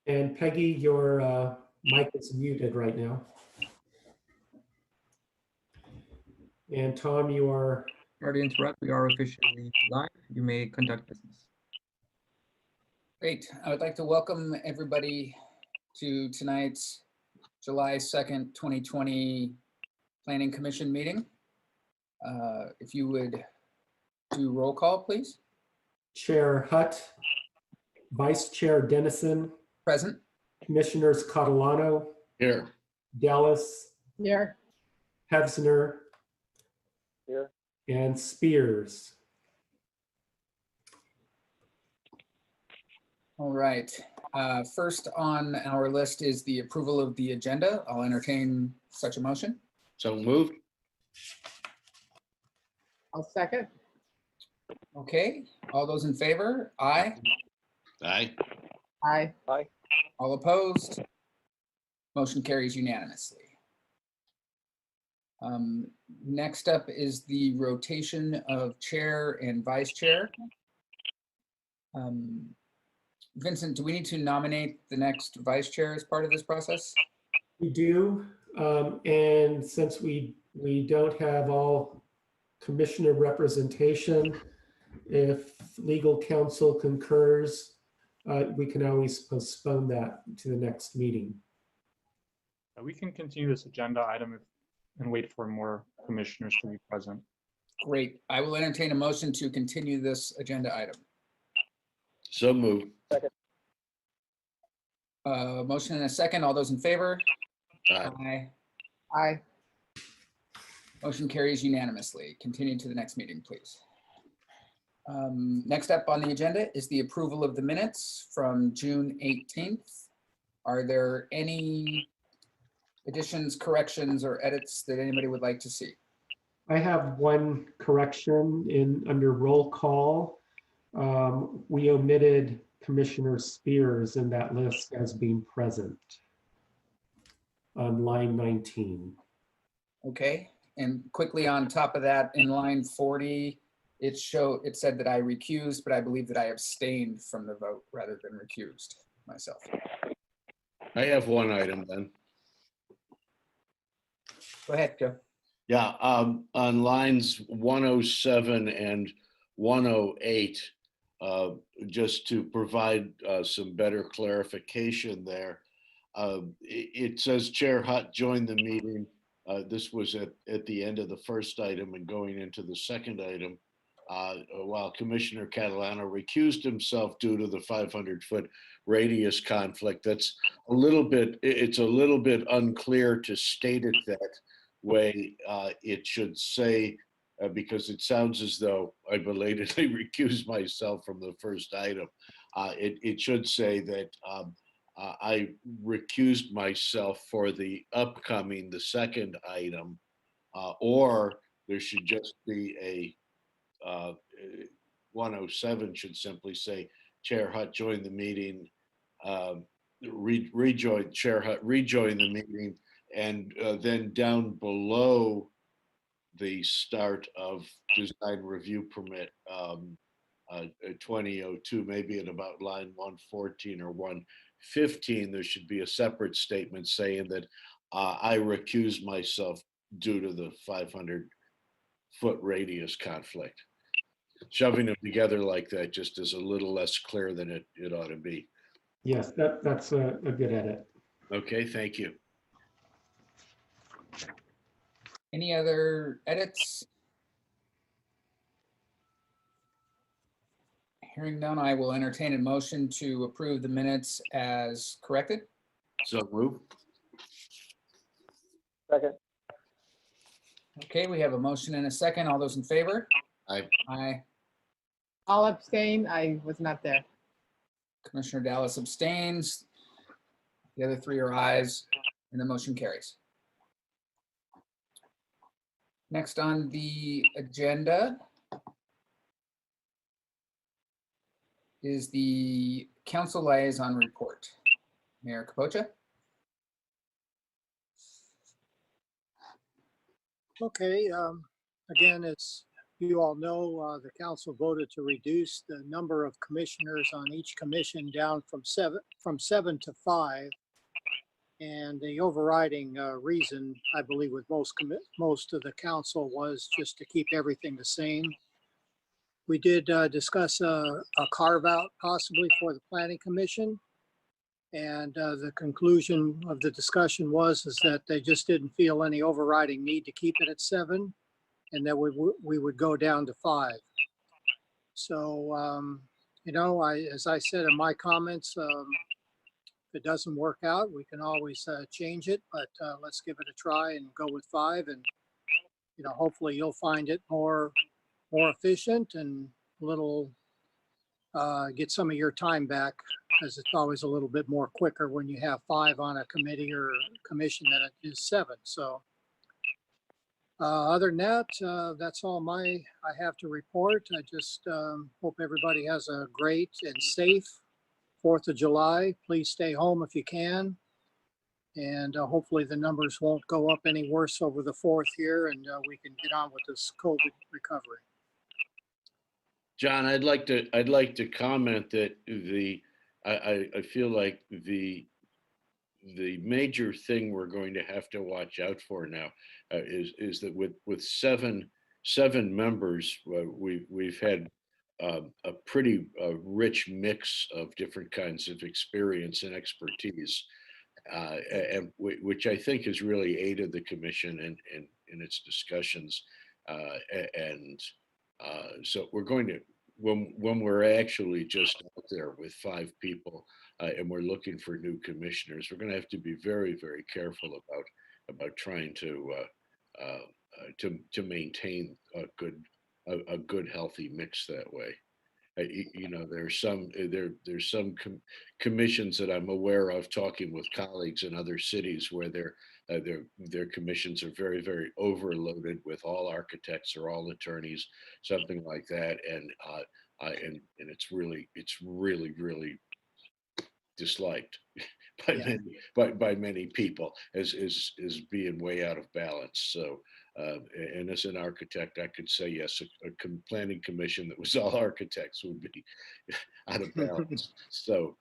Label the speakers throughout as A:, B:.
A: And Peggy, your mic is muted right now. And Tom, you are.
B: Sorry to interrupt. We are officially live. You may conduct business.
C: Great. I would like to welcome everybody to tonight's July 2nd, 2020 Planning Commission meeting. If you would do roll call, please.
A: Chair Hutt, Vice Chair Dennison,
C: Present.
A: Commissioners Catalano,
D: Here.
A: Dallas,
E: Here.
A: Pevsner,
F: Here.
A: and Spears.
C: All right. First on our list is the approval of the agenda. I'll entertain such a motion.
D: So moved.
E: I'll second.
C: Okay. All those in favor? Aye.
D: Aye.
E: Aye.
C: All opposed? Motion carries unanimously. Next up is the rotation of chair and vice chair. Vincent, do we need to nominate the next vice chair as part of this process?
A: We do, and since we don't have all commissioner representation, if legal counsel concurs, we can always postpone that to the next meeting.
G: We can continue this agenda item and wait for more commissioners to be present.
C: Great. I will entertain a motion to continue this agenda item.
D: So moved.
C: Motion and a second. All those in favor?
D: Aye.
C: Aye.
E: Aye.
C: Motion carries unanimously. Continue to the next meeting, please. Next up on the agenda is the approval of the minutes from June 18th. Are there any additions, corrections, or edits that anybody would like to see?
A: I have one correction under roll call. We omitted Commissioner Spears in that list as being present on line 19.
C: Okay, and quickly on top of that, in line 40, it said that I recused, but I believe that I abstained from the vote rather than recused myself.
D: I have one item then.
C: Go ahead, Joe.
D: Yeah, on lines 107 and 108, just to provide some better clarification there. It says Chair Hutt joined the meeting. This was at the end of the first item and going into the second item, while Commissioner Catalano recused himself due to the 500-foot radius conflict. That's it's a little bit unclear to state it that way. It should say, because it sounds as though I belatedly recused myself from the first item. It should say that I recused myself for the second item, or there should just be a 107 should simply say Chair Hutt joined the meeting, Chair Hutt rejoined the meeting, and then down below the start of design review permit 2002, maybe at about line 114 or 115, there should be a separate statement saying that I recuse myself due to the 500-foot radius conflict. Shoving them together like that just is a little less clear than it ought to be.
A: Yes, that's a good edit.
D: Okay, thank you.
C: Any other edits? Hearing none, I will entertain a motion to approve the minutes as corrected.
D: So move.
F: Second.
C: Okay, we have a motion and a second. All those in favor?
D: Aye.
C: Aye.
E: I'll abstain. I was not there.
C: Commissioner Dallas abstains. The other three are ayes, and the motion carries. Next on the agenda is the council liaison report. Mayor Capocha.
H: Okay, again, it's you all know, the council voted to reduce the number of commissioners on each commission down from seven to 5. And the overriding reason, I believe, with most of the council was just to keep everything the same. We did discuss a carve out possibly for the planning commission. And the conclusion of the discussion was that they just didn't feel any overriding need to keep it at 7, and that we would go down to 5. So, you know, as I said in my comments, if it doesn't work out, we can always change it, but let's give it a try and go with 5. And, you know, hopefully you'll find it more efficient and a little, get some of your time back, because it's always a little bit more quicker when you have 5 on a committee or commission than it is 7. So other than that, that's all I have to report. I just hope everybody has a great and safe 4th of July. Please stay home if you can. And hopefully the numbers won't go up any worse over the 4th here, and we can get on with this COVID recovery.
D: John, I'd like to comment that I feel like the major thing we're going to have to watch out for now is that with seven members, we've had a pretty rich mix of different kinds of experience and expertise, and which I think has really aided the commission in its discussions, and so we're going to, when we're actually just out there with 5 people and we're looking for new commissioners, we're going to have to be very, very careful about trying to maintain a good healthy mix that way. You know, there's some commissions that I'm aware of, talking with colleagues in other cities, where their commissions are very, very overloaded with all architects or all attorneys, something like that, and it's really disliked by many people as being way out of balance. So and as an architect, I could say yes, a planning commission that was all architects would be out of balance. So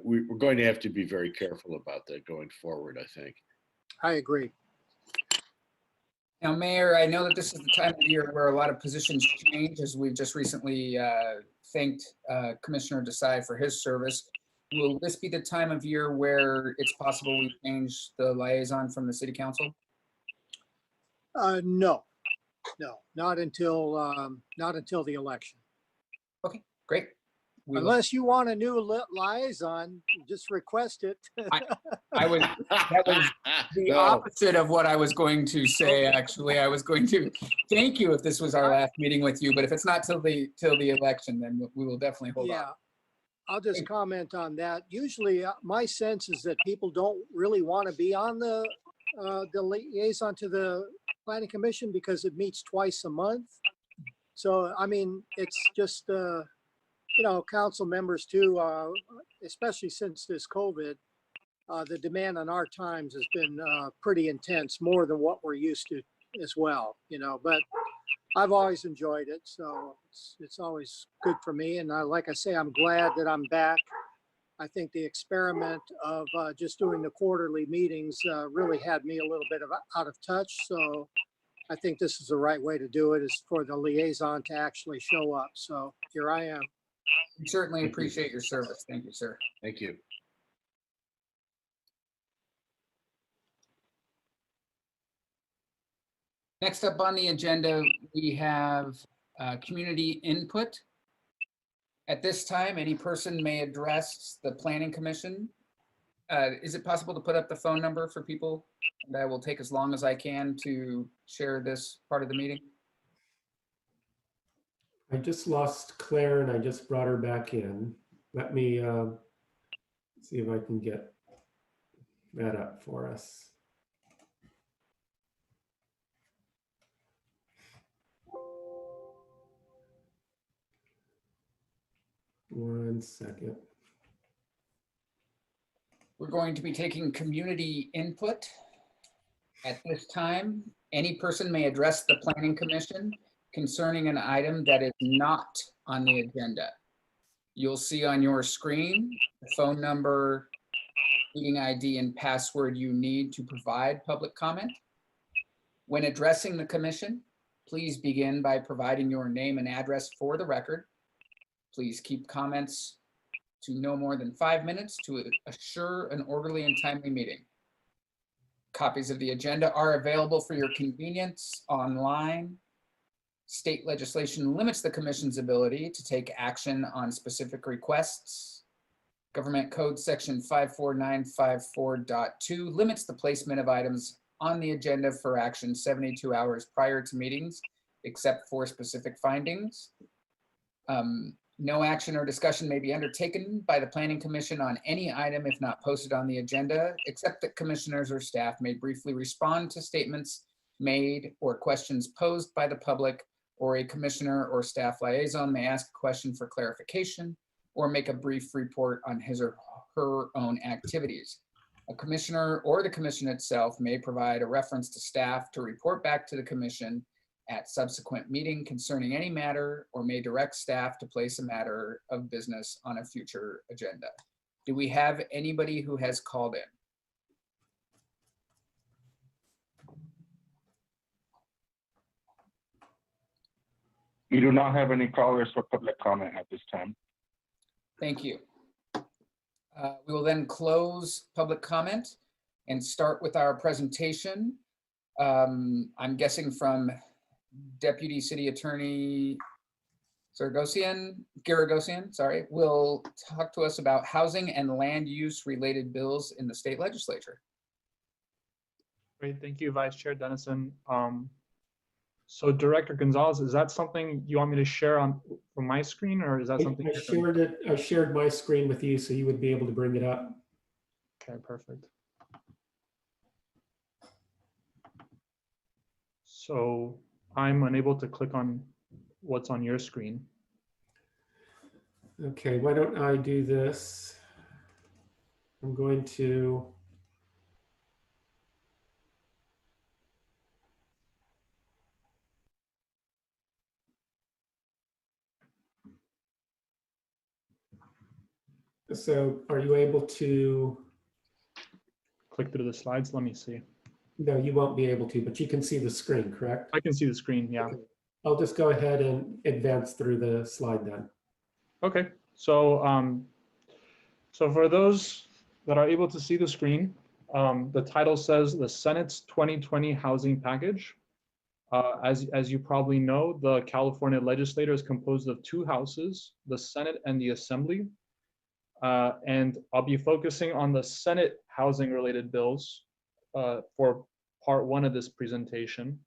D: we're going to have to be very careful about that going forward, I think.
H: I agree.
C: Now, Mayor, I know that this is the time of year where a lot of positions change, as we've just recently thanked Commissioner Desai for his service. Will this be the time of year where it's possible we change the liaison from the city council?
H: No, not until the election.
C: Okay, great. We will-
H: Unless you want a new liaison, just request it.
C: that was the
D: No.
C: opposite of what I was going to say, actually. I was going to thank you if this was our last meeting with you, but if it's not till the election, then we will definitely hold on.
H: Yeah, I'll just comment on that. Usually my sense is that people don't really want to be on the liaison to the planning commission because it meets twice a month. So, I mean, it's just, you know, council members too, especially since this COVID, the demand on our times has been pretty intense, more than what we're used to as well, you know, but I've always enjoyed it. So it's always good for me. And like I say, I'm glad that I'm back. I think the experiment of just doing the quarterly meetings really had me a little bit out of touch. So I think this is the right way to do it, is for the liaison to actually show up. So here I am.
C: We certainly appreciate your service. Thank you, sir.
D: Thank you.
C: Next up on the agenda, we have community input. At this time, any person may address the planning commission. Is it possible to put up the phone number for people? And I will take as long as I can to share this part of the meeting.
A: I just lost Claire and I just brought her back in. Let me see if I can get that up for us. One second.
C: We're going to be taking community input. At this time, any person may address the planning commission. concerning an item that is not on the agenda. You'll see on your screen the phone number, meeting ID, and password you need to provide public comment. When addressing the commission, please begin by providing your name and address for the record. Please keep comments to no more than 5 minutes to assure an orderly and timely meeting. Copies of the agenda are available for your convenience online. State legislation limits the commission's ability to take action on specific requests. Government Code Section 54954.2 limits the placement of items on the agenda for action 72 hours prior to meetings, except for specific findings. No action or discussion may be undertaken by the Planning Commission on any item if not posted on the agenda, except that commissioners or staff may briefly respond to statements made or questions posed by the public, or a commissioner or staff liaison may ask a question for clarification or make a brief report on his or her own activities. A commissioner or the commission itself may provide a reference to staff to report back to the commission at subsequent meeting concerning any matter, or may direct staff to place a matter of business on a future agenda. Do we have anybody who has called in?
F: We do not have any callers for public comment at this time.
C: Thank you. We will then close public comment and start with our presentation. I'm guessing from Deputy City Attorney Garagosian, sorry, will talk to us about housing and land use related bills in the state legislature.
G: Great, thank you, Vice Chair Dennison. So Director Gonzalez, is that something you want me to share on from my screen, or is that something?
A: I shared my screen with you, so you would be able to bring it up.
G: Okay, perfect. So I'm unable to click on what's on your screen.
A: Okay, why don't I do this? I'm going to so are you able to?
G: Click through the slides, let me see.
A: No, you won't be able to, but you can see the screen, correct?
G: I can see the screen, yeah.
A: Okay. I'll just go ahead and advance through the slide then.
G: Okay, so so for those that are able to see the screen, the title says the Senate's 2020 Housing Package. As you probably know, the California legislature is composed of two houses, the Senate and the Assembly. And I'll be focusing on the Senate housing related bills for part one of this presentation.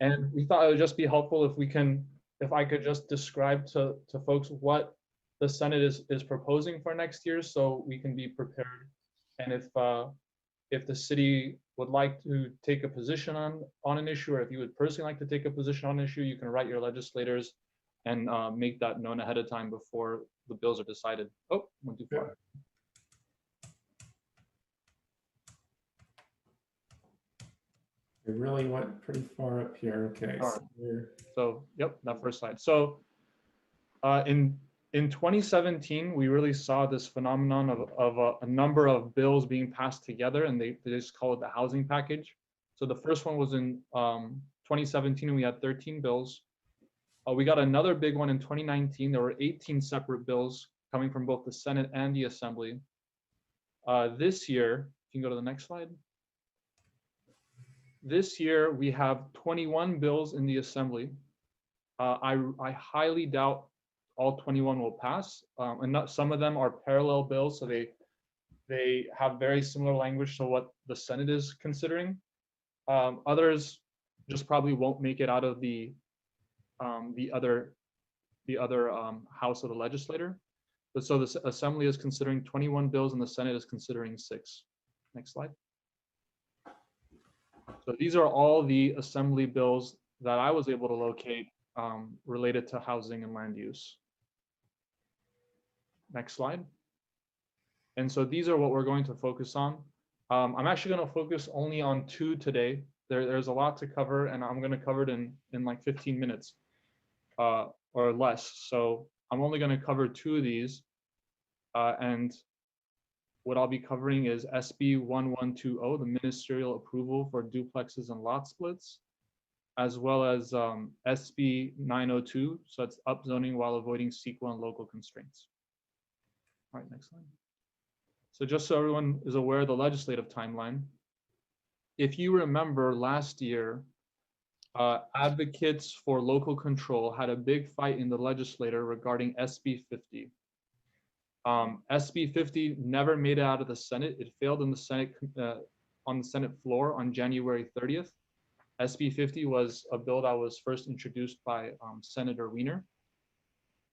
G: And we thought it would just be helpful if I could just describe to folks what the Senate is proposing for next year, so we can be prepared. And if the city would like to take a position on an issue, or if you would personally like to take a position on an issue, you can write your legislators and make that known ahead of time before the bills are decided. Oh, went too far.
A: We really went pretty far up here. Okay.
G: So yep, that first slide. So in 2017, we really saw this phenomenon of a number of bills being passed together, and they just call it the housing package. So the first one was in 2017, and we had 13 bills. We got another big one in 2019. There were 18 separate bills coming from both the Senate and the Assembly. This year, you can go to the next slide. This year, we have 21 bills in the Assembly. I highly doubt all 21 will pass, and some of them are parallel bills, so they have very similar language to what the Senate is considering. Others just probably won't make it out of the other house of the legislature. But so the Assembly is considering 21 bills and the Senate is considering 6. Next slide. So these are all the Assembly bills that I was able to locate related to housing and land use. Next slide. And so these are what we're going to focus on. I'm actually going to focus only on 2 today. there's a lot to cover, and I'm going to cover it in like 15 minutes or less. So I'm only going to cover two of these. And what I'll be covering is SB 1120, the ministerial approval for duplexes and lot splits, as well as SB 902, so it's upzoning while avoiding CEQA and local constraints. All right, next slide. So just so everyone is aware of the legislative timeline, if you remember last year, advocates for local control had a big fight in the legislature regarding SB 50. SB 50 never made it out of the Senate. It failed in the Senate on the Senate floor on January 30th. SB 50 was a bill that was first introduced by Senator Wiener.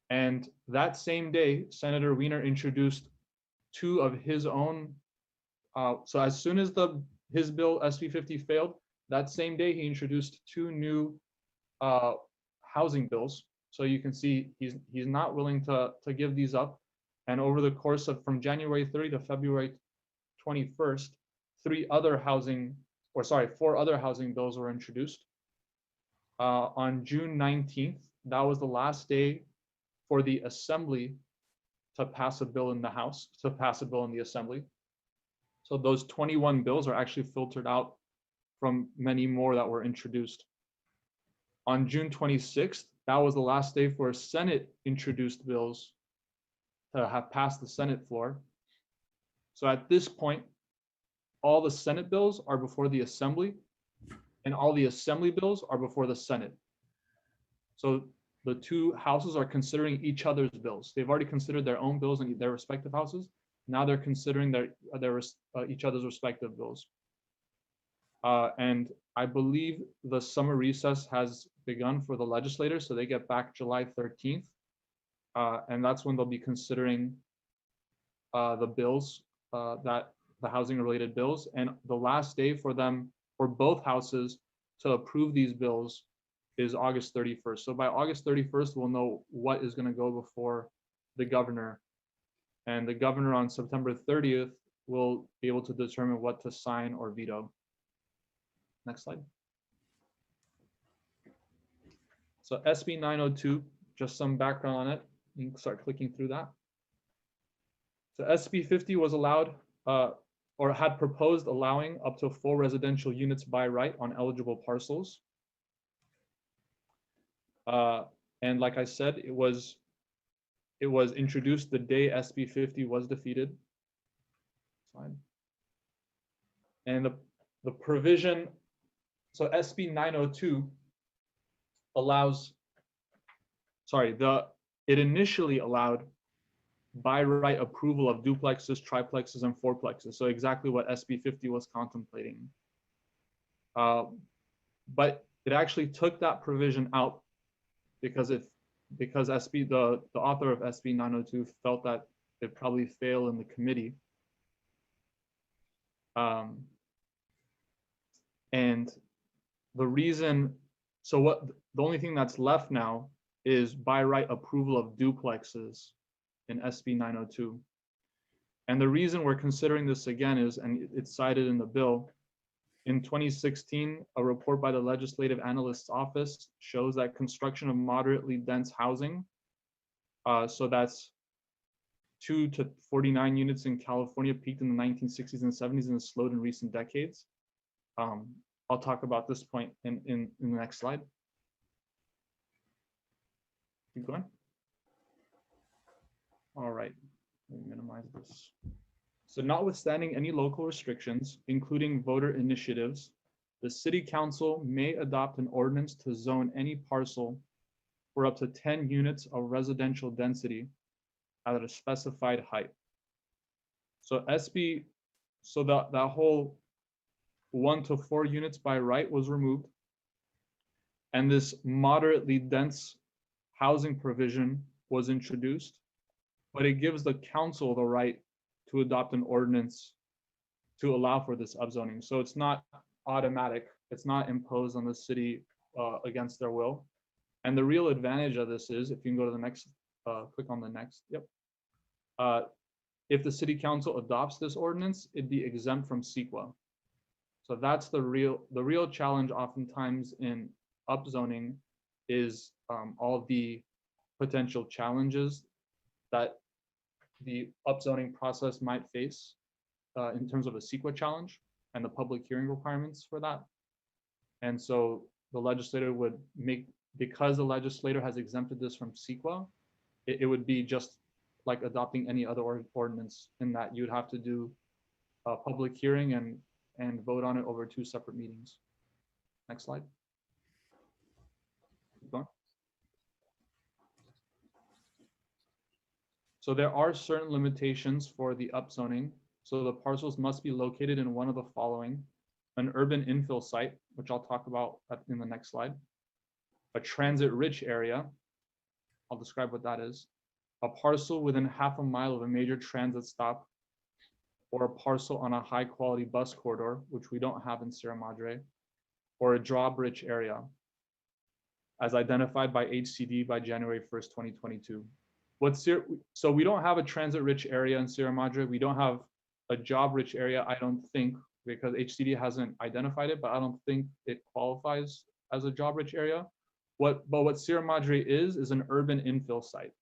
G: And that same day, Senator Wiener introduced two of his own. So as soon as his bill SB 50 failed, that same day he introduced two new housing bills. So you can see he's not willing to give these up. And over the course of from January 30 to February 21st, four other housing bills were introduced. On June 19th, that was the last day for the Assembly to pass a bill in the House, to pass a bill in the Assembly. So those 21 bills are actually filtered out from many more that were introduced. On June 26th, that was the last day for Senate introduced bills to have passed the Senate floor. So at this point, all the Senate bills are before the Assembly, and all the Assembly bills are before the Senate. So the two houses are considering each other's bills. They've already considered their own bills in their respective houses. Now they're considering each other's respective bills. And I believe the summer recess has begun for the legislators, so they get back July 13th. And that's when they'll be considering the bills, the housing related bills. And the last day for them, for both houses to approve these bills is August 31st. So by August 31st, we'll know what is going to go before the governor. And the governor on September 30th will be able to determine what to sign or veto. Next slide. So SB 902, just some background on it. You can start clicking through that. So SB 50 was allowed or had proposed allowing up to 4 residential units by right on eligible parcels. And like I said, it was introduced the day SB 50 was defeated. Slide. And the provision, so SB 902 allows, it initially allowed by right approval of duplexes, triplexes, and fourplexes. So exactly what SB 50 was contemplating. But it actually took that provision out because the author of SB 902 felt that it probably failed in the committee. And the reason, the only thing that's left now is by right approval of duplexes in SB 902. And the reason we're considering this again is, and it's cited in the bill, in 2016, a report by the Legislative Analyst's Office shows that construction of moderately dense housing, so that's 2 to 49 units in California, peaked in the 1960s and 70s and has slowed in recent decades. I'll talk about this point in the next slide. Keep going. All right, let me minimize this. So notwithstanding any local restrictions, including voter initiatives, the city council may adopt an ordinance to zone any parcel for up to 10 units of residential density at a specified height. So that whole 1 to 4 units by right was removed. And this moderately dense housing provision was introduced, but it gives the council the right to adopt an ordinance to allow for this upzoning. So it's not automatic. It's not imposed on the city against their will. And the real advantage of this is, if you can go to the next, click on the next, yep. If the city council adopts this ordinance, it'd be exempt from CEQA. So that's the real challenge oftentimes in upzoning is all the potential challenges that the upzoning process might face in terms of a CEQA challenge and the public hearing requirements for that. And so the legislator would make, because the legislator has exempted this from CEQA, it would be just like adopting any other ordinance in that you'd have to do a public hearing and vote on it over 2 separate meetings. Next slide. Keep going. So there are certain limitations for the upzoning. So the parcels must be located in one of the following: an urban infill site, which I'll talk about in the next slide, a transit-rich area, I'll describe what that is, a parcel within half a mile of a major transit stop, or a parcel on a high-quality bus corridor, which we don't have in Sierra Madre, or a drawbridge area, as identified by HCD by January 1st, 2022. So we don't have a transit-rich area in Sierra Madre. We don't have a job-rich area, I don't think, because HCD hasn't identified it, but I don't think it qualifies as a job-rich area. But what Sierra Madre is an urban infill site.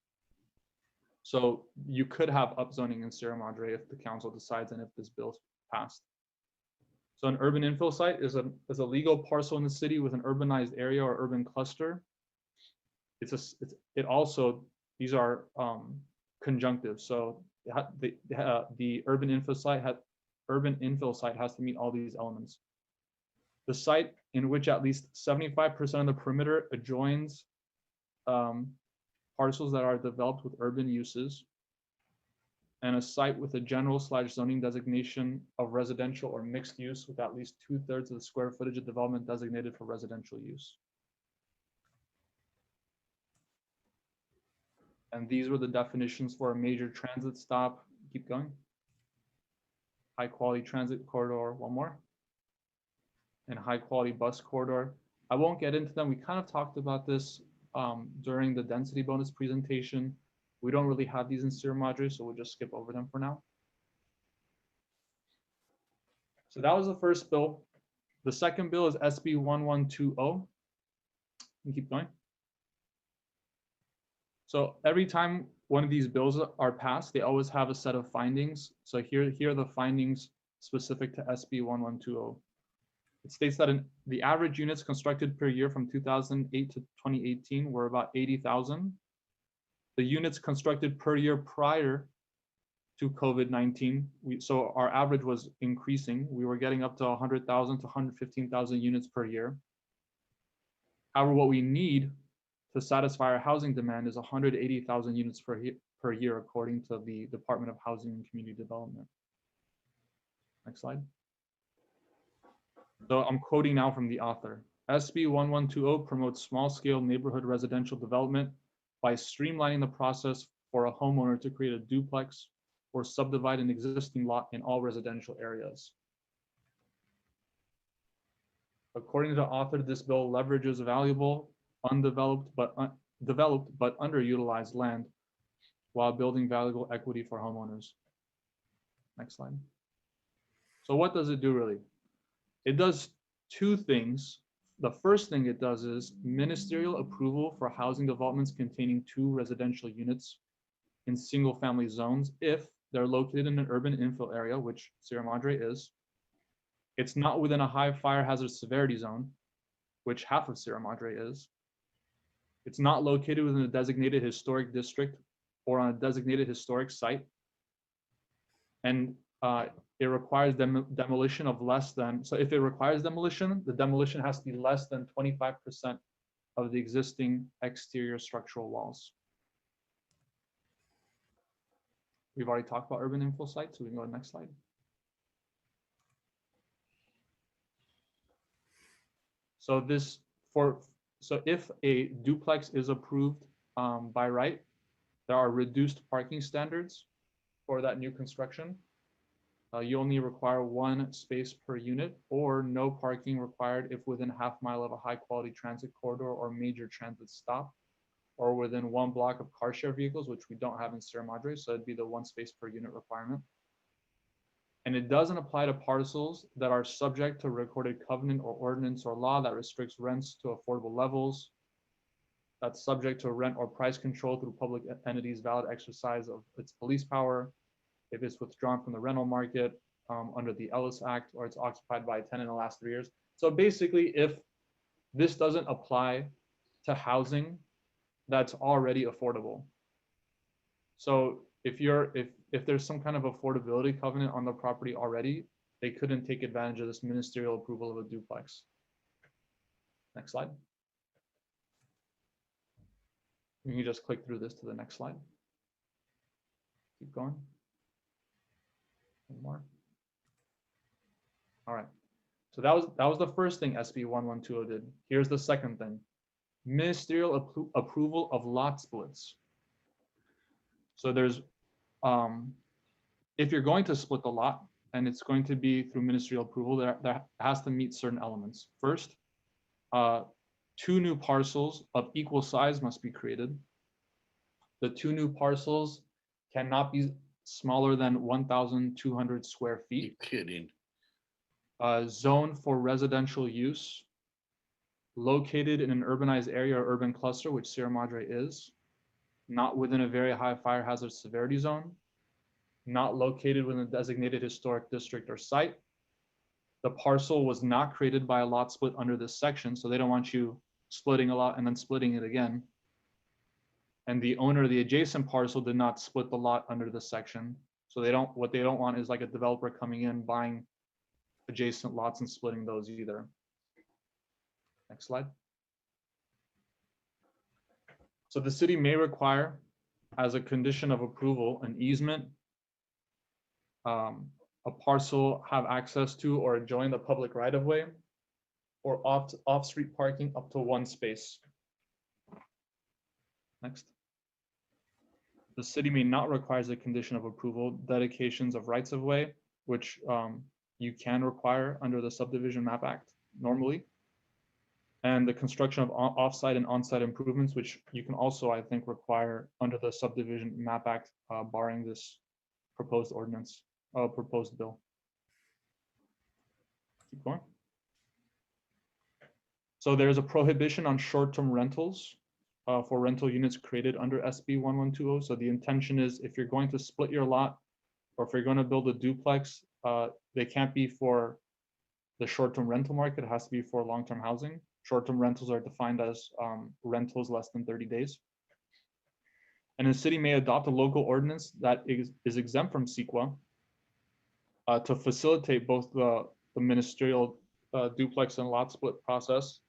G: So you could have upzoning in Sierra Madre if the council decides and if this bill's passed. So an urban infill site is a legal parcel in the city with an urbanized area or urban cluster. These are conjunctive. So the urban infill site has to meet all these elements. The site in which at least 75% of the perimeter adjoins parcels that are developed with urban uses, and a site with a general/zoning designation of residential or mixed use with at least 2/3 of the square footage of development designated for residential use. And these were the definitions for a major transit stop. Keep going. High quality transit corridor, one more. And high quality bus corridor. I won't get into them. We kind of talked about this during the density bonus presentation. We don't really have these in Sierra Madre, so we'll just skip over them for now. So that was the first bill. The second bill is SB 1120. And keep going. So every time one of these bills are passed, they always have a set of findings. So here are the findings specific to SB 1120. It states that the average units constructed per year from 2008 to 2018 were about 80,000. The units constructed per year prior to COVID-19, so our average was increasing. We were getting up to 100,000 to 115,000 units per year. However, what we need to satisfy our housing demand is 180,000 units per year, according to the Department of Housing and Community Development. Next slide. So I'm quoting now from the author. SB 1120 promotes small-scale neighborhood residential development by streamlining the process for a homeowner to create a duplex or subdivide an existing lot in all residential areas. According to the author, this bill leverages valuable, undeveloped but underutilized land while building valuable equity for homeowners. Next slide. So what does it do really? It does 2 things. The first thing it does is ministerial approval for housing developments containing 2 residential units in single-family zones if they're located in an urban infill area, which Sierra Madre is. It's not within a high fire hazard severity zone, which half of Sierra Madre is. It's not located within a designated historic district or on a designated historic site. And it requires demolition of less than, so if it requires demolition, the demolition has to be less than 25% of the existing exterior structural walls. We've already talked about urban infill sites, so we can go to the next slide. So if a duplex is approved by right, there are reduced parking standards for that new construction. You only require 1 space per unit, or no parking required if within half mile of a high quality transit corridor or major transit stop, or within 1 block of car share vehicles, which we don't have in Sierra Madre, so it'd be the 1 space per unit requirement. And it doesn't apply to parcels that are subject to recorded covenant or ordinance or law that restricts rents to affordable levels, that's subject to rent or price control through public entities' valid exercise of its police power, if it's withdrawn from the rental market under the Ellis Act, or it's occupied by a tenant in the last 3 years. So basically, if this doesn't apply to housing that's already affordable. So if there's some kind of affordability covenant on the property already, they couldn't take advantage of this ministerial approval of a duplex. Next slide. You can just click through this to the next slide. Keep going. One more. All right. So that was the first thing SB 1120 did. Here's the second thing. Ministerial approval of lot splits. So there's if you're going to split the lot and it's going to be through ministerial approval, that has to meet certain elements. First, 2 new parcels of equal size must be created. The 2 new parcels cannot be smaller than 1,200 square feet.
D: You kidding?
G: Zone for residential use, located in an urbanized area or urban cluster, which Sierra Madre is, not within a very high fire hazard severity zone, not located within a designated historic district or site. The parcel was not created by a lot split under this section, so they don't want you splitting a lot and then splitting it again. And the owner of the adjacent parcel did not split the lot under this section. So what they don't want is like a developer coming in, buying adjacent lots and splitting those either. Next slide. So the city may require, as a condition of approval, an easement, a parcel have access to or join the public right-of-way, or off-street parking up to 1 space. Next. The city may not require as a condition of approval dedications of rights-of-way, which you can require under the Subdivision Map Act normally, and the construction of off-site and on-site improvements, which you can also, I think, require under the Subdivision Map Act, barring this proposed ordinance, proposed bill. Keep going. So there's a prohibition on short-term rentals for rental units created under SB 1120. So the intention is, if you're going to split your lot, or if you're going to build a duplex, they can't be for the short-term rental market. It has to be for long-term housing. Short-term rentals are defined as rentals less than 30 days. And the city may adopt a local ordinance that is exempt from CEQA to facilitate both the ministerial duplex and lot split process.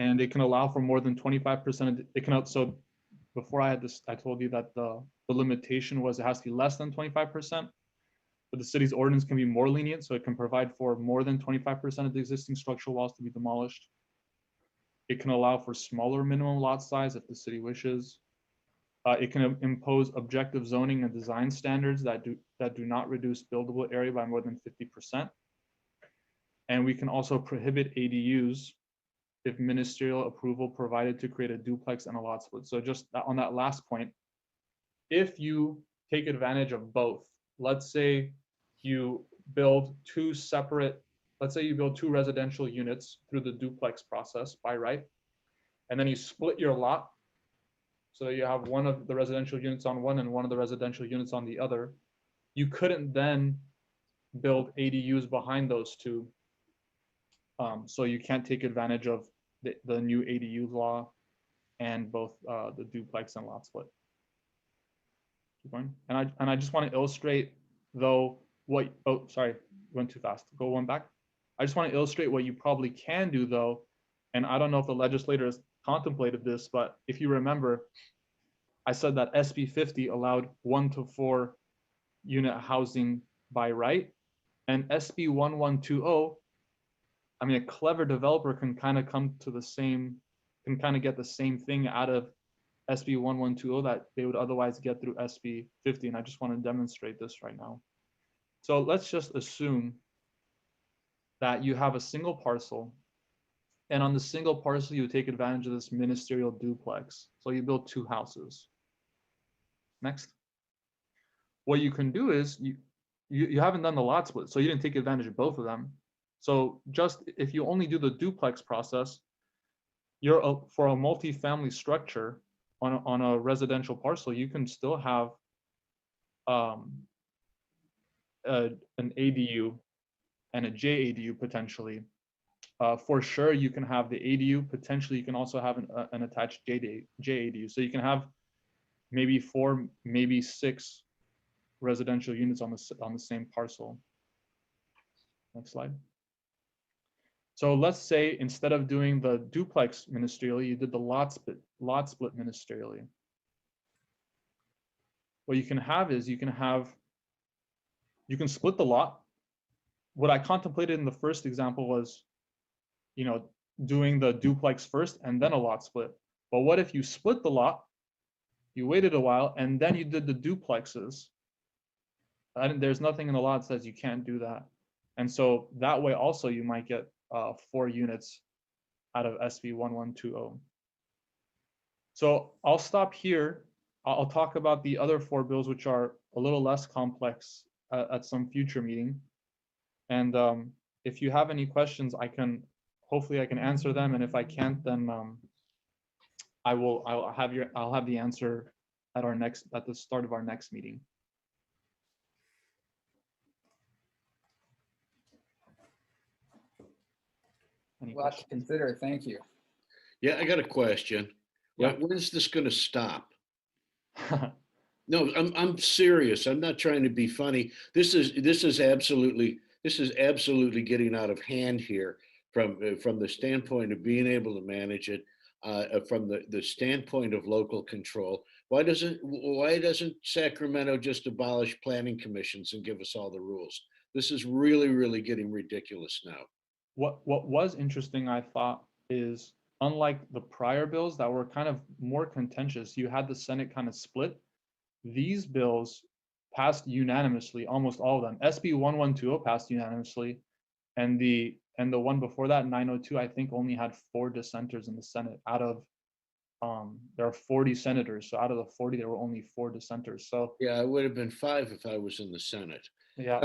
G: And it can allow for more than 25%. It can, so before I had this, I told you that the limitation was it has to be less than 25%. But the city's ordinance can be more lenient, so it can provide for more than 25% of the existing structural walls to be demolished. It can allow for smaller minimum lot size if the city wishes. It can impose objective zoning and design standards that do not reduce buildable area by more than 50%. And we can also prohibit ADUs if ministerial approval provided to create a duplex and a lot split. So just on that last point, if you take advantage of both, let's say you build 2 separate, let's say you build 2 residential units through the duplex process by right, and then you split your lot, so you have one of the residential units on one and one of the residential units on the other, you couldn't then build ADUs behind those 2. So you can't take advantage of the new ADU law and both the duplex and lot split. Keep going. And I just want to illustrate though what, oh, sorry, went too fast. Go one back. I just want to illustrate what you probably can do though. And I don't know if the legislators contemplated this, but if you remember, I said that SB 50 allowed 1 to 4 unit housing by right, and SB 1120, I mean, a clever developer can kind of come to the same, can kind of get the same thing out of SB 1120 that they would otherwise get through SB 50. And I just want to demonstrate this right now. So let's just assume that you have a single parcel, and on the single parcel, you take advantage of this ministerial duplex. So you build 2 houses. Next. What you can do is you haven't done the lot split, so you didn't take advantage of both of them. So just if you only do the duplex process, for a multi-family structure on a residential parcel, you can still have an ADU and a JADU potentially. For sure, you can have the ADU. Potentially, you can also have an attached JADU. So you can have maybe 4, maybe 6 residential units on the same parcel. Next slide. So let's say instead of doing the duplex ministerially, you did the lot split ministerially. What you can have is you can split the lot. What I contemplated in the first example was, doing the duplex first and then a lot split. But what if you split the lot, you waited a while, and then you did the duplexes? There's nothing in the law that says you can't do that. And so that way also you might get 4 units out of SB 1120. So I'll stop here. I'll talk about the other 4 bills, which are a little less complex at some future meeting. And if you have any questions, hopefully I can answer them. And if I can't, then I'll have the answer at the start of our next meeting. Any
C: A lot to
G: questions?
C: consider. Thank you.
D: Yeah, I got a question.
G: Yeah.
D: When is this going to stop? No, I'm serious. I'm not trying to be funny. This is absolutely getting out of hand here from the standpoint of being able to manage it, from the standpoint of local control. Why doesn't Sacramento just abolish planning commissions and give us all the rules? This is really getting ridiculous now.
G: What was interesting, I thought, is unlike the prior bills that were kind of more contentious, you had the Senate kind of split. These bills passed unanimously, almost all of them. SB 1120 passed unanimously, and the one before that, 902, I think only had 4 dissenters in the Senate out of there are 40 senators, so out of the 40 there were only 4 dissenters. So
D: yeah, it would have been 5 if I was in the Senate.
G: Yeah,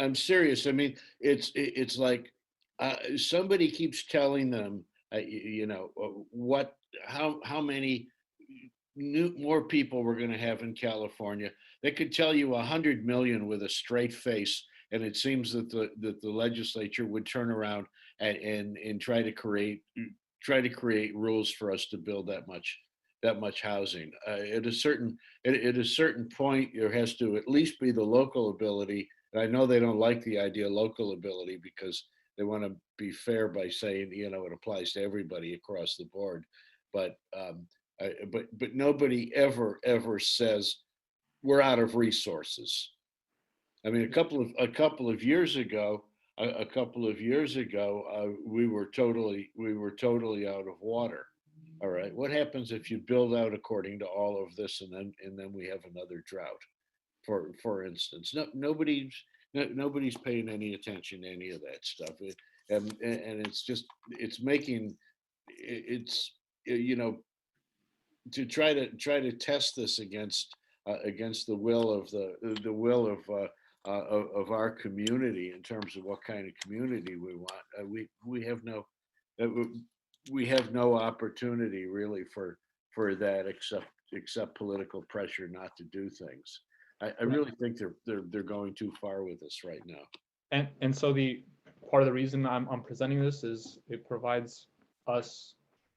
D: I'm serious. I mean, it's like somebody keeps telling them, how many more people we're going to have in California. They could tell you 100 million with a straight face, and it seems that the legislature would turn around and try to create rules for us to build that much housing. At a certain point, there has to at least be the local ability. And I know they don't like the idea of local ability because they want to be fair by saying, it applies to everybody across the board. But nobody ever says we're out of resources. I mean, a couple of years ago, we were totally out of water. All right, what happens if you build out according to all of this, and then we have another drought, for instance? Nobody's paying any attention to any of that stuff, and to try to test this against the will of our community in terms of what kind of community we want. We have no opportunity really for that except political pressure not to do things. I really think they're going too far with us right now.
G: and so the part of the reason I'm presenting this is it provides us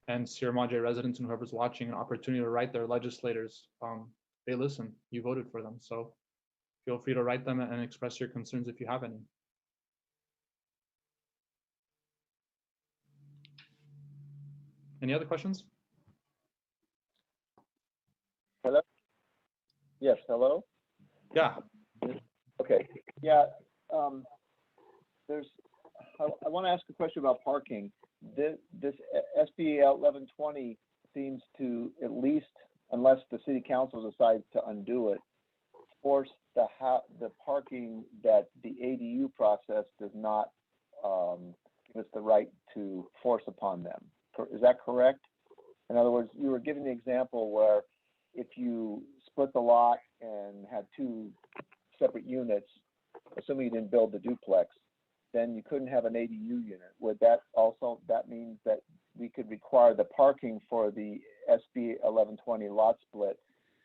G: and Sierra Madre residents and whoever's watching an opportunity to write their legislators. They listen, you voted for them, so feel free to write them and express your concerns if you have any. Any other questions?
I: Hello? Yes, hello?
G: Yeah.
I: Okay, yeah. I want to ask a question about parking. This SB 1120 seems to, at least unless the city council decides to undo it, force the parking that the ADU process does not give us the right to force upon them. Is that correct? In other words, you were giving the example where if you split the lot and had 2 separate units, assuming you didn't build the duplex, then you couldn't have an ADU unit. Would that also, that means that we could require the parking for the SB 1120 lot split,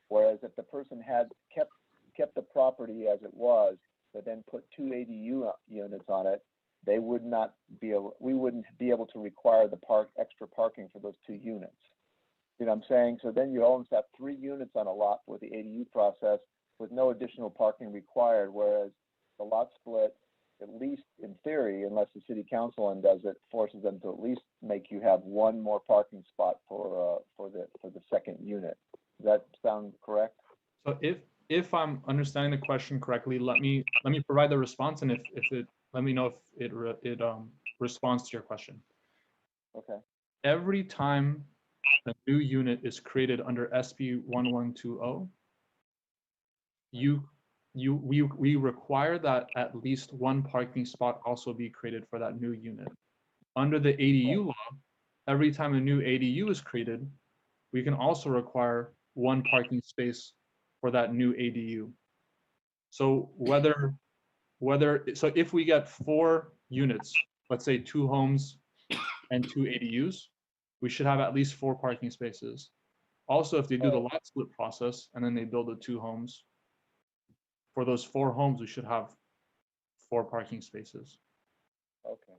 I: whereas if the person had kept the property as it was, but then put 2 ADU units on it, they would not be able, we wouldn't be able to require the extra parking for those 2 units. You know what I'm saying? So then you almost have 3 units on a lot with the ADU process with no additional parking required, whereas the lot split, at least in theory, unless the city council undoes it, forces them to at least make you have 1 more parking spot for the second unit. Does that sound correct?
G: So if I'm understanding the question correctly, let me provide the response, and if it, let me know if it responds to your question.
I: Okay.
G: Every time a new unit is created under SB 1120, we require that at least 1 parking spot also be created for that new unit. Under the ADU law, every time a new ADU is created, we can also require 1 parking space for that new ADU. So so if we get 4 units, let's say 2 homes and 2 ADUs, we should have at least 4 parking spaces. Also, if they do the lot split process and then they build the 2 homes, for those 4 homes, we should have 4 parking spaces.
I: Okay.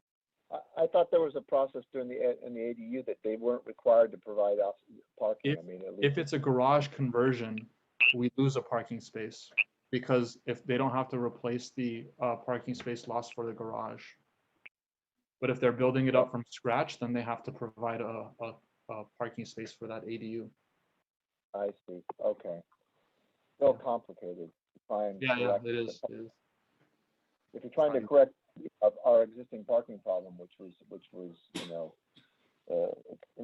I: I thought there was a process during in the ADU that they weren't required to provide parking. I mean, at least
G: If it's a garage conversion, we lose a parking space because if they don't have to replace the parking space lost for the garage. But if they're building it up from scratch, then they have to provide a parking space for that ADU.
I: I see. Okay. Still complicated to try and correct.
G: It is.
I: If you're trying to correct our existing parking problem, which was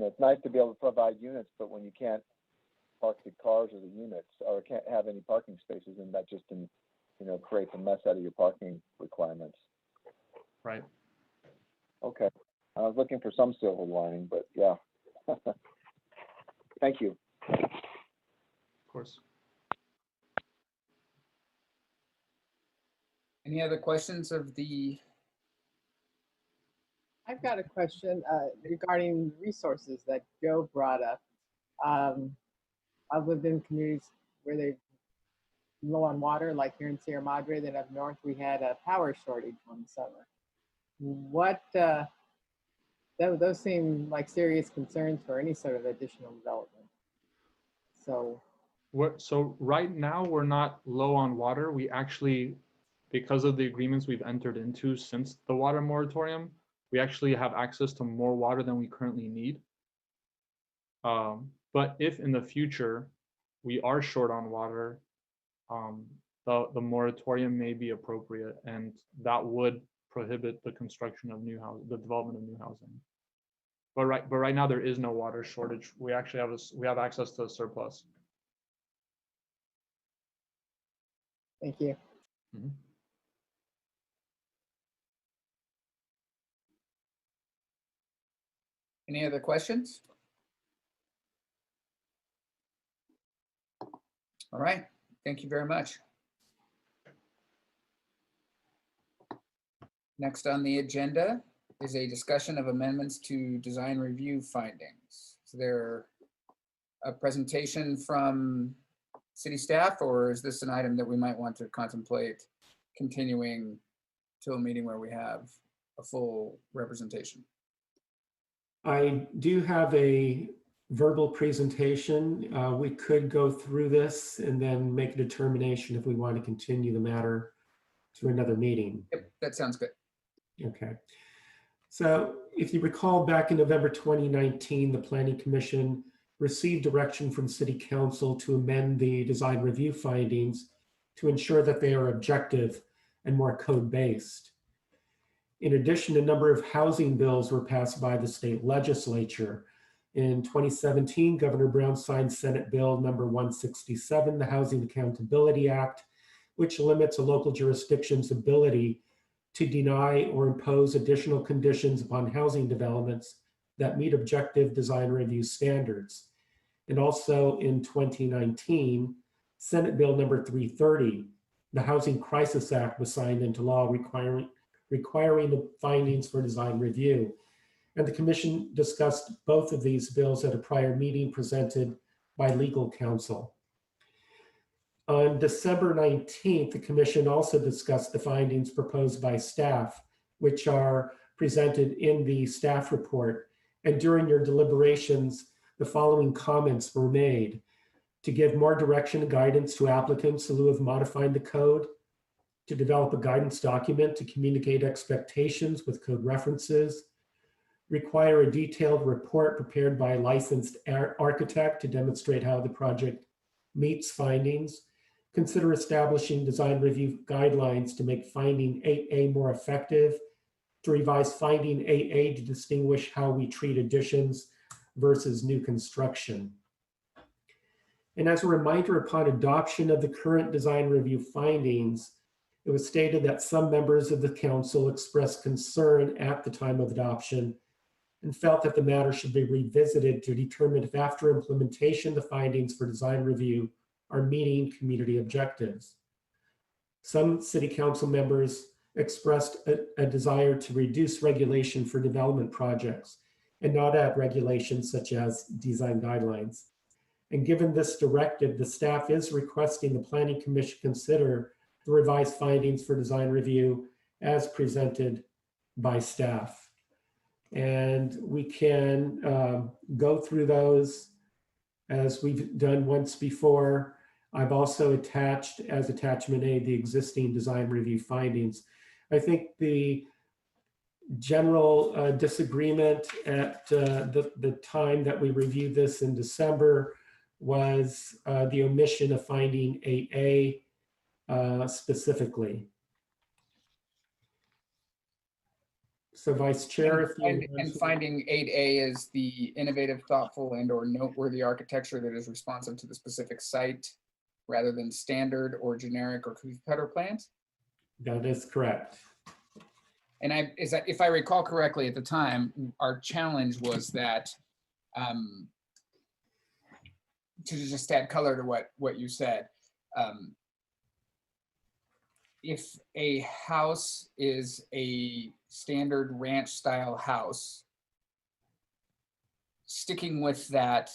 I: it's nice to be able to provide units, but when you can't park the cars or the units, or can't have any parking spaces, then that just creates a mess out of your parking requirements.
G: Right.
I: Okay. I was looking for some silver lining, but yeah. Thank you.
G: Of course.
C: Any other questions of the,
E: I've got a question regarding resources that Joe brought up. I've lived in communities where they're low on water, like here in Sierra Madre. Then up north, we had a power shortage one summer. Those seem like serious concerns for any sort of additional development. So
G: right now we're not low on water. We actually, because of the agreements we've entered into since the water moratorium, we actually have access to more water than we currently need. But if in the future we are short on water, the moratorium may be appropriate, and that would prohibit the construction of the development of new housing. But right now there is no water shortage. We actually have access to a surplus.
E: thank you.
G: Mm-hmm.
C: any other questions? All right, thank you very much. Next on the agenda is a discussion of amendments to design review findings. Is there a presentation from city staff, or is this an item that we might want to contemplate continuing to a meeting where we have a full representation?
A: I do have a verbal presentation. We could go through this and then make a determination if we want to continue the matter to another meeting.
C: Yep, that sounds good.
A: Okay. So if you recall, back in November 2019, the Planning Commission received direction from City Council to amend the design review findings to ensure that they are objective and more code-based. In addition, a number of housing bills were passed by the state legislature. In 2017, Governor Brown signed Senate Bill number 167, the Housing Accountability Act, which limits a local jurisdiction's ability to deny or impose additional conditions upon housing developments that meet objective design review standards. And also in 2019, Senate Bill number 330, the Housing Crisis Act was signed into law, requiring the findings for design review. And the commission discussed both of these bills at a prior meeting presented by legal counsel. On December 19th, the commission also discussed the findings proposed by staff, which are presented in the staff report. And during your deliberations, the following comments were made: to give more direction and guidance to applicants in lieu of modifying the code, to develop a guidance document to communicate expectations with code references, require a detailed report prepared by a licensed architect to demonstrate how the project meets findings, consider establishing design review guidelines to make finding 8A more effective, to revise finding 8A to distinguish how we treat additions versus new construction. And as a reminder, upon adoption of the current design review findings, it was stated that some members of the council expressed concern at the time of adoption and felt that the matter should be revisited to determine if after implementation, the findings for design review are meeting community objectives. Some city council members expressed a desire to reduce regulation for development projects and not add regulations such as design guidelines. And given this directive, the staff is requesting the Planning Commission consider the revised findings for design review as presented by staff. And we can go through those as we've done once before. I've also attached as attachment A the existing design review findings. I think the general disagreement at the time that we reviewed this in December was the omission of finding 8A specifically. So Vice Chair, if you
C: and finding 8A is the innovative, thoughtful, and/or noteworthy architecture that is responsive to the specific site rather than standard or generic or cookie cutter plans.
A: That is correct.
C: And if I recall correctly at the time, our challenge was that to just add color to what you said. If a house is a standard ranch style house, sticking with that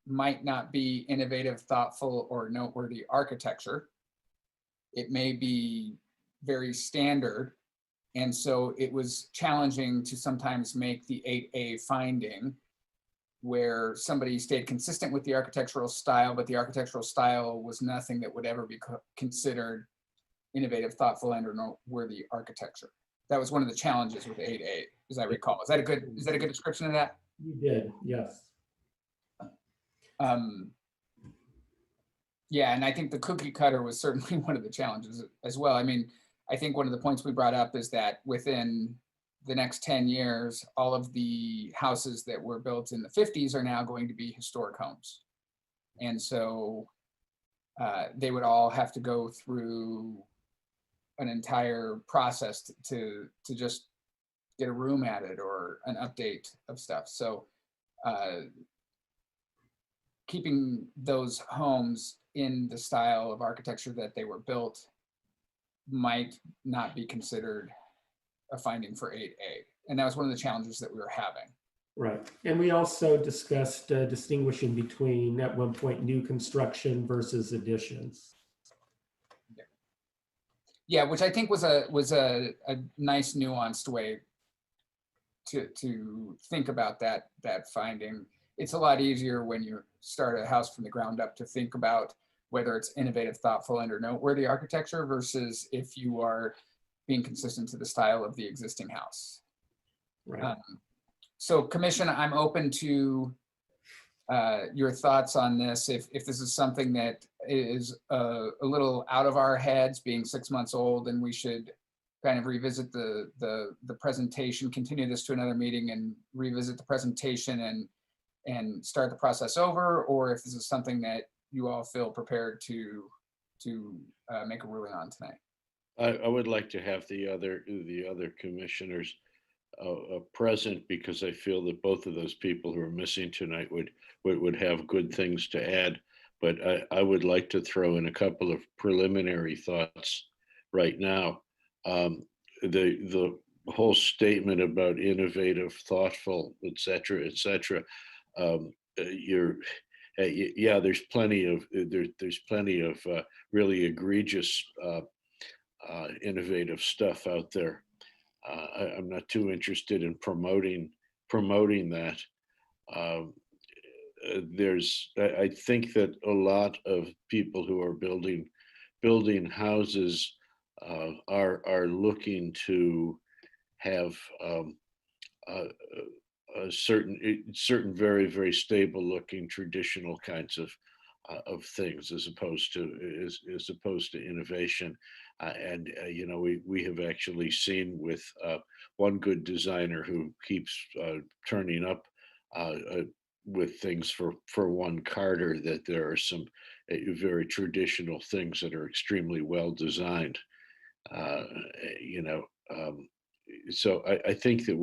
C: might not be innovative, thoughtful, or noteworthy architecture. It may be very standard. And so it was challenging to sometimes make the 8A finding where somebody stayed consistent with the architectural style, but the architectural style was nothing that would ever be considered innovative, thoughtful, and or noteworthy architecture. That was one of the challenges with 8A, as I recall. Is that a good description of that?
A: You did, yes.
C: Yeah, and I think the cookie cutter was certainly one of the challenges as well. I mean, I think one of the points we brought up is that within the next 10 years, all of the houses that were built in the 50s are now going to be historic homes. And so they would all have to go through an entire process to just get a room added or an update of stuff. So keeping those homes in the style of architecture that they were built might not be considered a finding for 8A. And that was one of the challenges that we were having.
A: Right. And we also discussed distinguishing between, at one point, new construction versus additions.
C: Yeah, which I think was a nice nuanced way to think about that finding. It's a lot easier when you start a house from the ground up to think about whether it's innovative, thoughtful, and or noteworthy architecture versus if you are being consistent to the style of the existing house.
A: Right.
C: So Commission, I'm open to your thoughts on this. If this is something that is a little out of our heads, being 6 months old, and we should kind of revisit the presentation, continue this to another meeting and revisit the presentation and start the process over, or if this is something that you all feel prepared to make a ruling on tonight.
D: I would like to have the other commissioners present, because I feel that both of those people who are missing tonight would have good things to add. but I would like to throw in a couple of preliminary thoughts right now. The whole statement about innovative, thoughtful, et cetera, et cetera. Yeah, there's plenty of really egregious innovative stuff out there. I'm not too interested in promoting that. I think that a lot of people who are building houses are looking to have a certain very stable looking traditional kinds of things as opposed to innovation. And you know, we have actually seen with one good designer who keeps turning up with things for one Carter, that there are some very traditional things that are extremely well designed. You know, so I think that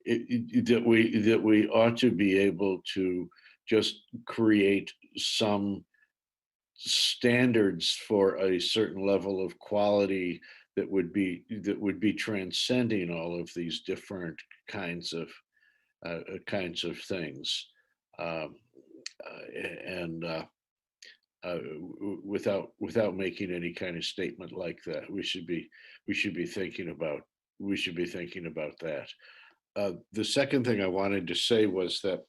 D: that we ought to be able to just create some standards for a certain level of quality that would be transcending all of these different kinds of things, and without making any kind of statement like that. We should be thinking about that. The second thing I wanted to say was that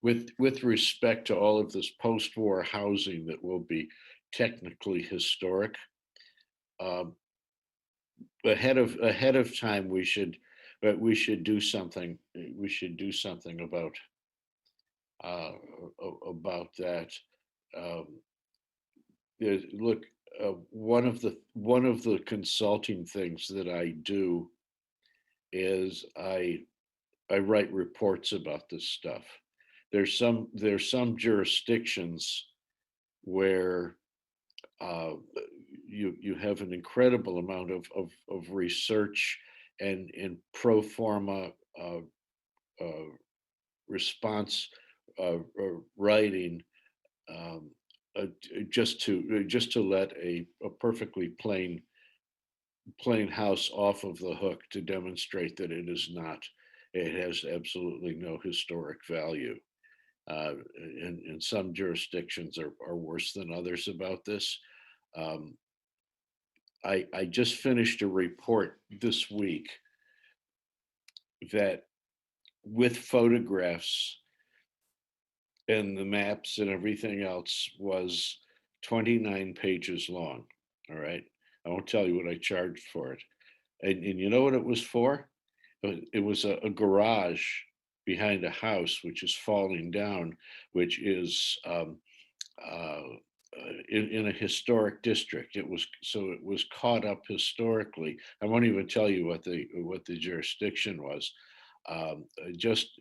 D: with respect to all of this post-war housing that will be technically historic, ahead of time we should do something. We should do something about that. Look, one of the consulting things that I do is I write reports about this stuff. There's some jurisdictions where you have an incredible amount of research and pro forma response writing, just to let a perfectly plain house off of the hook, to demonstrate that it has absolutely no historic value. And some jurisdictions are worse than others about this. I just finished a report this week that, with photographs and the maps and everything else, was 29 pages long. All right. I won't tell you what I charged for it. And you know what it was for? It was a garage behind a house which is falling down, which is in a historic district. It was caught up historically. I won't even tell you what the jurisdiction was. Just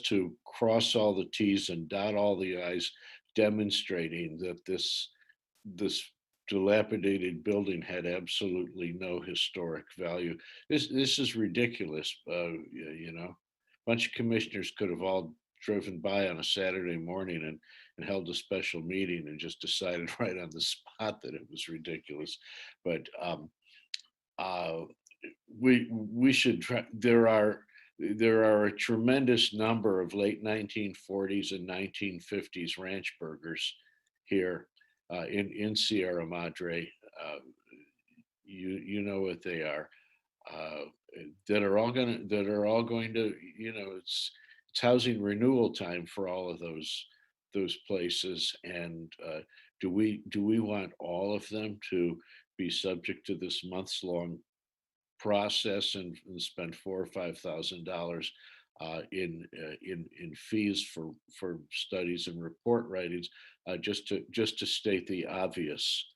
D: to cross all the T's and dot all the I's, demonstrating that this dilapidated building had absolutely no historic value. This is ridiculous. You know, a bunch of commissioners could have all driven by on a Saturday morning and held a special meeting and just decided right on the spot that it was ridiculous. But we should try. There are a tremendous number of late 1940s and 1950s ranch burgers here in Sierra Madre. You know what they are. That are all going to, you know, it's housing renewal time for all of those places. And do we want all of them to be subject to this months-long process and spend $4,000 or $5,000 in fees for studies and report writings, just to state the obvious?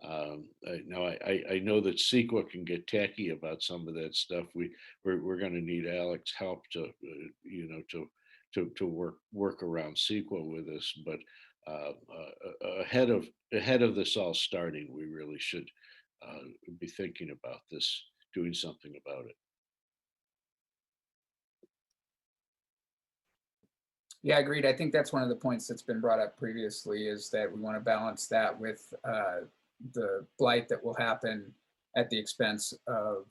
D: Now I know that CEQA can get tacky about some of that stuff. We're going to need Alex's help to you know, to work around CEQA with us. But ahead of this all starting, we really should be thinking about this, doing something about it.
C: Yeah, agreed. I think that's one of the points that's been brought up previously, is that we want to balance that with the blight that will happen at the expense of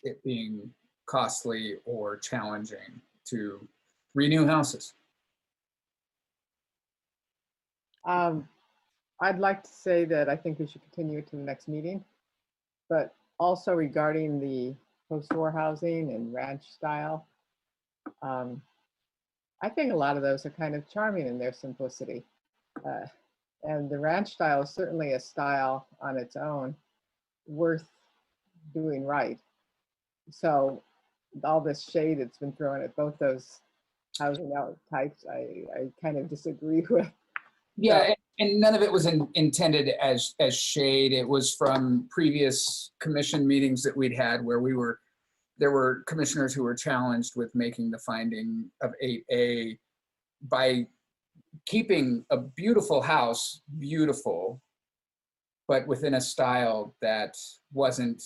C: it being costly or challenging to renew houses.
E: I'd like to say that I think we should continue it to the next meeting, but also regarding the post-war housing and ranch style, I think a lot of those are kind of charming in their simplicity. And the ranch style is certainly a style on its own, worth doing right. So all this shade that's been thrown at both those housing out types, I kind of disagree with.
C: Yeah, and none of it was intended as shade. It was from previous commission meetings that we'd had where there were commissioners who were challenged with making the finding of 8A by keeping a beautiful house beautiful, but within a style that wasn't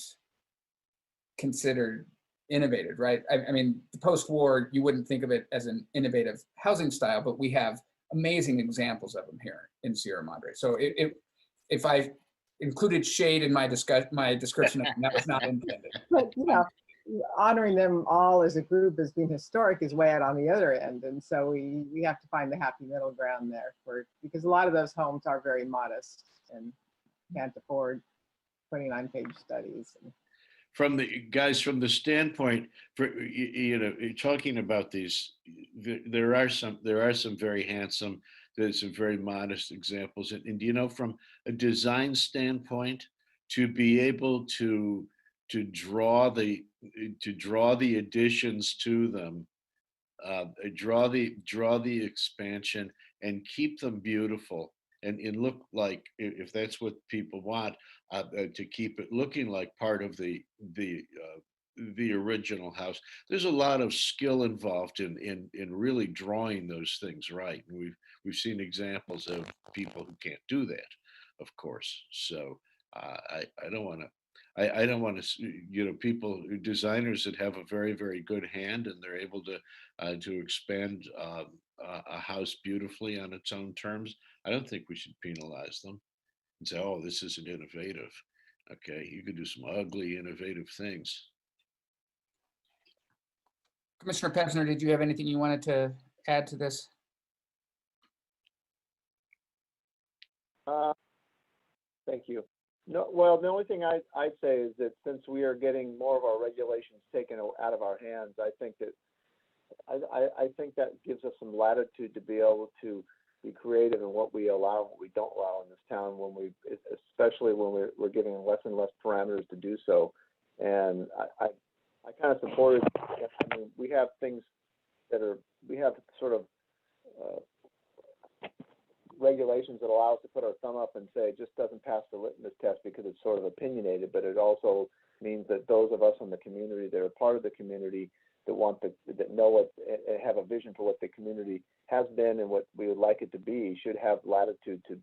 C: considered innovative, right? I mean, the post-war, you wouldn't think of it as an innovative housing style, but we have amazing examples of them here in Sierra Madre. So if I included shade in my description of them, that was not intended.
E: But, you know, honoring them all as a group as being historic is way out on the other end. And so we have to find the happy middle ground there because a lot of those homes are very modest and can't afford putting on page studies.
D: From the standpoint, you're talking about these, there are some very handsome, there's some very modest examples. And from a design standpoint, to be able to draw the additions to them, draw the expansion and keep them beautiful and look like, if that's what people want, to keep it looking like part of the original house. There's a lot of skill involved in really drawing those things right. And we've seen examples of people who can't do that, of course. So I don't want to, people, designers that have a very, very good hand and they're able to expand a house beautifully on its own terms. I don't think we should penalize them and say, oh, this isn't innovative. Okay, you could do some ugly, innovative things.
C: Commissioner Pevsner, did you have anything you wanted to add to this?
I: Thank you. No, well, the only thing I'd say is that since we are getting more of our regulations taken out of our hands, I think that gives us some latitude to be able to be creative in what we allow and what we don't allow in this town, especially when we're giving less and less parameters to do so. And I kind of support it. I mean, we have things we have sort of regulations that allow us to put our thumb up and say it just doesn't pass the litmus test because it's sort of opinionated, but it also means that those of us in the community that are part of the community that know what, have a vision for what the community has been and what we would like it to be should have latitude to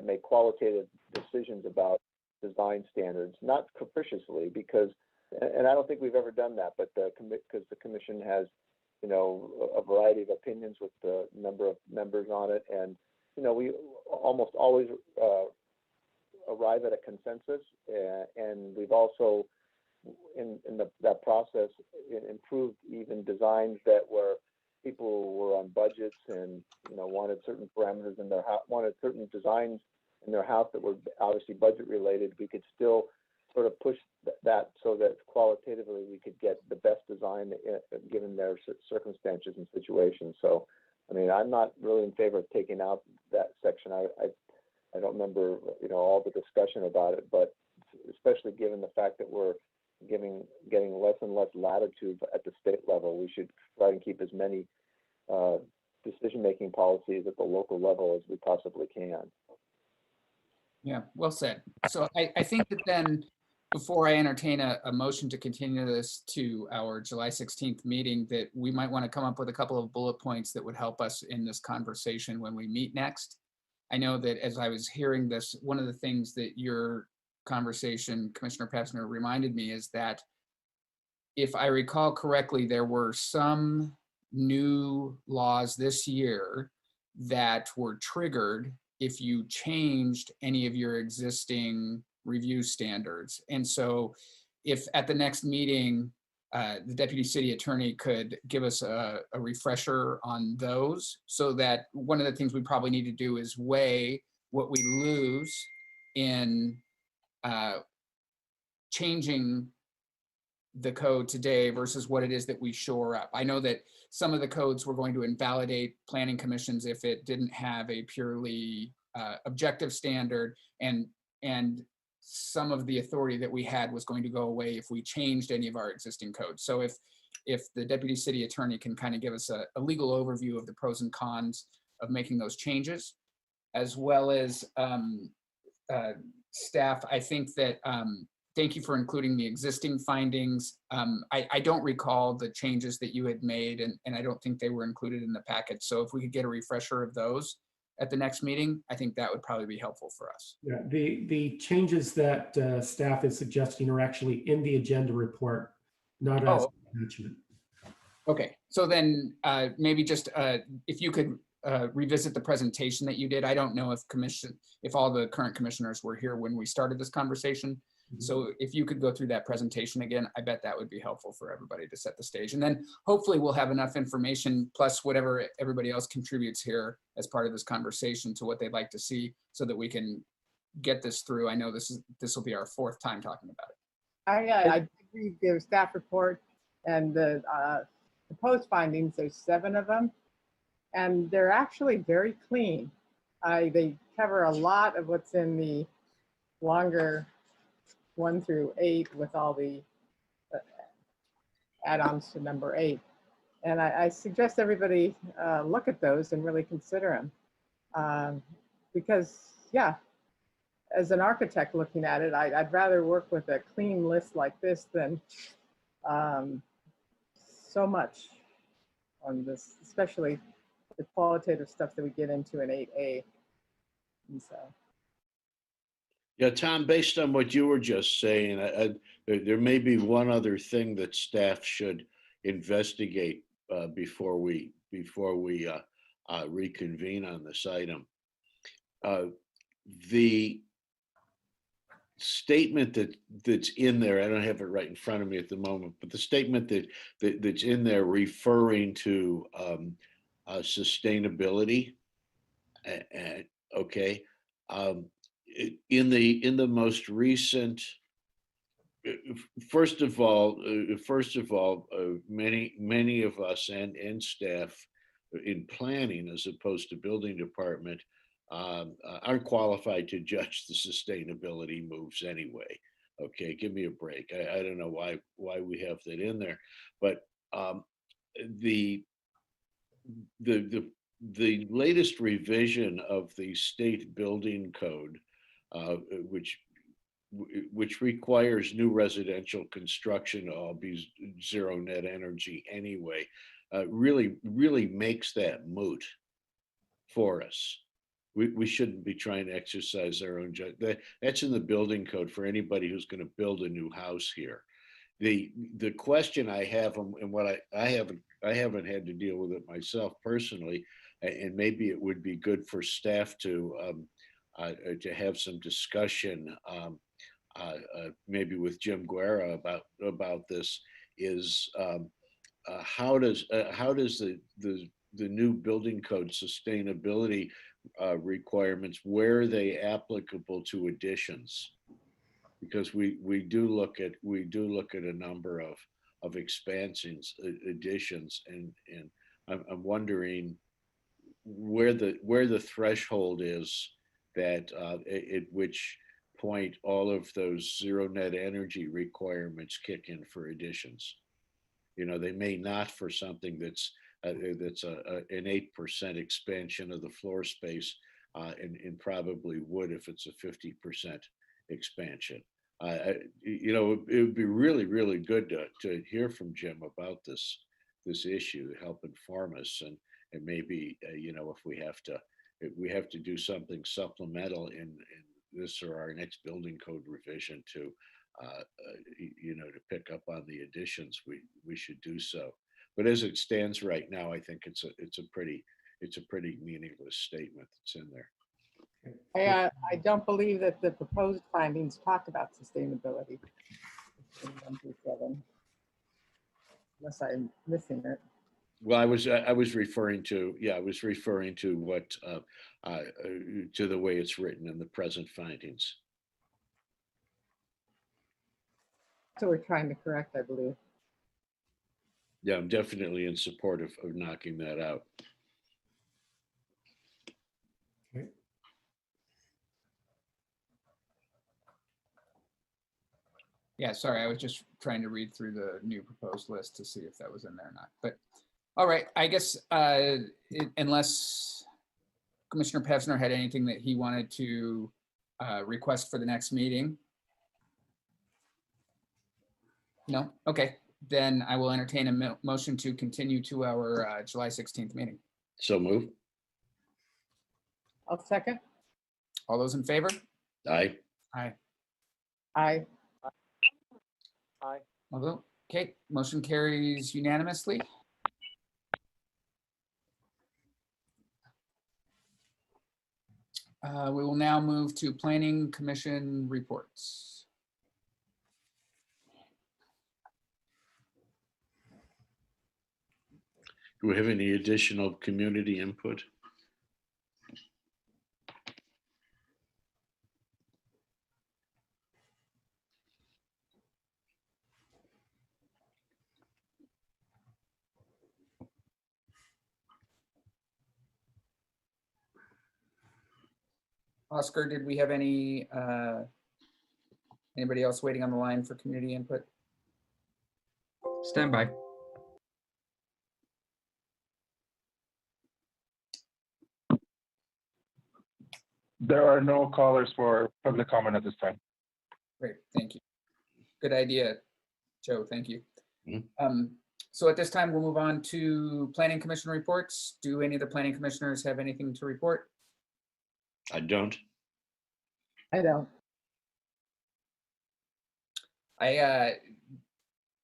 I: make qualitative decisions about design standards, not capriciously, because, and I don't think we've ever done that, but because the commission has, a variety of opinions with the number of members on it, and we almost always arrive at a consensus, and we've also in that process improved even designs that were people were on budgets and wanted certain parameters in their house, wanted certain designs in their house that were obviously budget related. We could still sort of push that so that qualitatively we could get the best design given their circumstances and situations. So I mean, I'm not really in favor of taking out that section. I don't remember all the discussion about it, but especially given the fact that we're getting less and less latitude at the state level, we should try and keep as many decision-making policies at the local level as we possibly can.
C: Yeah, well said. So I think that then, before I entertain a motion to continue this to our July 16th meeting, that we might want to come up with a couple of bullet points that would help us in this conversation when we meet next. I know that as I was hearing this, one of the things that your conversation, Commissioner Pevsner, reminded me is that if I recall correctly, there were some new laws this year that were triggered if you changed any of your existing review standards. And so if at the next meeting, the deputy city attorney could give us a refresher on those, so that one of the things we probably need to do is weigh what we lose in changing the code today versus what it is that we shore up. I know that some of the codes were going to invalidate planning commissions if it didn't have a purely objective standard, and some of the authority that we had was going to go away if we changed any of our existing codes. So if the deputy city attorney can kind of give us a legal overview of the pros and cons of making those changes, as well as staff, I think that thank you for including the existing findings. I don't recall the changes that you had made, and I don't think they were included in the package. So if we could get a refresher of those at the next meeting, I think that would probably be helpful for us.
A: Yeah, the changes that staff is suggesting are actually in the agenda report, not as attachment.
C: Okay, so then maybe just if you could revisit the presentation that you did. I don't know if all the current commissioners were here when we started this conversation. So if you could go through that presentation again, I bet that would be helpful for everybody to set the stage. And then hopefully we'll have enough information plus whatever everybody else contributes here as part of this conversation to what they'd like to see, so that we can get this through. I know this will be our 4th time talking about it.
E: I did read the staff report and the proposed findings. There's 7 of them, and they're actually very clean. They cover a lot of what's in the longer 1 through 8 with all the add-ons to number 8. And I suggest everybody look at those and really consider them. Because, yeah, as an architect looking at it, I'd rather work with a clean list like this than so much on this, especially the qualitative stuff that we get into in 8A. And so.
D: Yeah, Tom, based on what you were just saying, there may be one other thing that staff should investigate before we reconvene on this item. The statement that's in there, I don't have it right in front of me at the moment, but the statement that's in there referring to sustainability, okay. In the most recent, first of all, many of us and staff in planning, as opposed to building department, aren't qualified to judge the sustainability moves anyway. Okay, give me a break. I don't know why we have that in there, but the latest revision of the state building code, which requires new residential construction to all be zero net energy anyway, really makes that moot for us. We shouldn't be trying to exercise our own judgment. That's in the building code for anybody who's going to build a new house here. The question I have, and what I haven't had to deal with it myself personally, and maybe it would be good for staff to have some discussion, maybe with Jim Guerra about this, is how does the new building code sustainability requirements, where are they applicable to additions? Because we do look at a number of expansions, additions, and I'm wondering where the threshold is, that at which point all of those zero net energy requirements kick in for additions. You know, they may not for something that's an 8% expansion of the floor space, and probably would if it's a 50% expansion. You know, it would be really good to hear from Jim about this issue, to help inform us, and maybe you know, if we have to do something supplemental in this or our next building code revision to you know, to pick up on the additions, we should do so. But as it stands right now, I think it's a pretty meaningless statement that's in there.
E: I don't believe that the proposed findings talk about sustainability. In 1 through 7. Unless I'm missing it.
D: Well, I was referring to, yeah, I was referring to what, to the way it's written in the present findings.
E: So we're trying to correct, I believe.
D: Yeah, I'm definitely in support of knocking that out.
A: Okay.
C: Yeah, sorry, I was just trying to read through the new proposed list to see if that was in there or not. But, all right, I guess unless Commissioner Pevsner had anything that he wanted to request for the next meeting. No? Okay, then I will entertain a motion to continue to our July 16th meeting.
D: So move.
E: I'll second.
C: All those in favor?
D: Aye.
C: Aye.
E: Aye.
I: Aye.
C: Although, okay, motion carries unanimously. We will now move to Planning Commission reports.
D: Do we have any additional community input?
C: Oscar, did we have any, anybody else waiting on the line for community input?
B: Stand by.
F: There are no callers for public comment at this time.
C: Great, thank you. Good idea, Joe, thank you.
D: Mhm.
C: So at this time, we'll move on to Planning Commission reports. Do any of the planning commissioners have anything to report?
D: I don't.
E: I don't.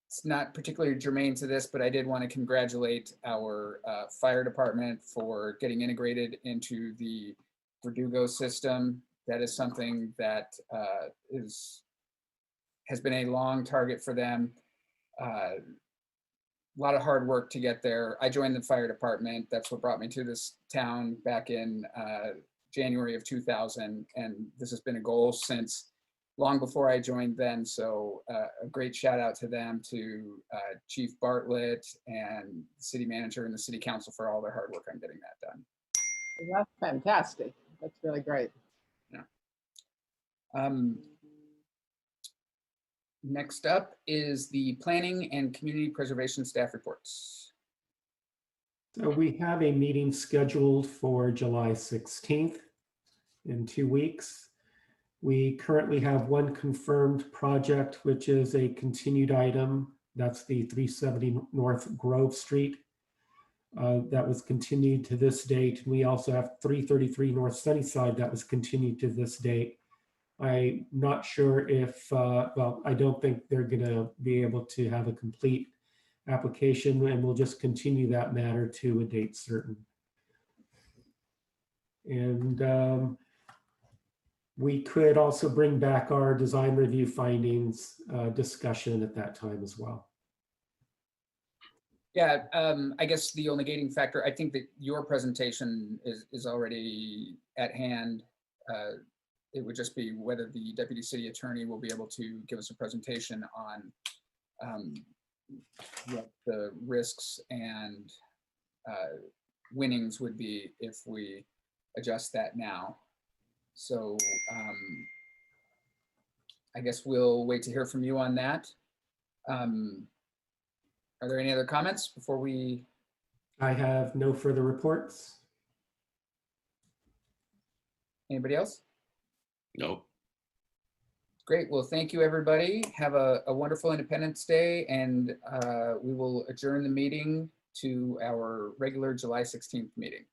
C: It's not particularly germane to this, but I did want to congratulate our fire department for getting integrated into the Verdugo system. That is something that has been a long target for them. A lot of hard work to get there. I joined the fire department. That's what brought me to this town back in January of 2000. And this has been a goal since long before I joined then. So a great shout out to them, to Chief Bartlett and the city manager and the city council for all their hard work on getting that done.
E: That's fantastic. That's really great.
C: Yeah. Next up is the planning and community preservation staff reports.
A: So we have a meeting scheduled for July 16th in 2 weeks. We currently have one confirmed project, which is a continued item. That's the 370 North Grove Street. That was continued to this date. We also have 333 North Sunnyside that was continued to this date. I'm not sure if, well, I don't think they're going to be able to have a complete application, and we'll just continue that matter to a date certain. And we could also bring back our design review findings discussion at that time as well.
C: Yeah, I guess the only gating factor, I think that your presentation is already at hand. It would just be whether the deputy city attorney will be able to give us a presentation on what the risks and winnings would be if we adjust that now. So I guess we'll wait to hear from you on that. Are there any other comments before we?
A: I have no further reports.
C: Anybody else?
D: No.
C: Great. Well, thank you, everybody. Have a wonderful Independence Day, and we will adjourn the meeting to our regular July 16th meeting.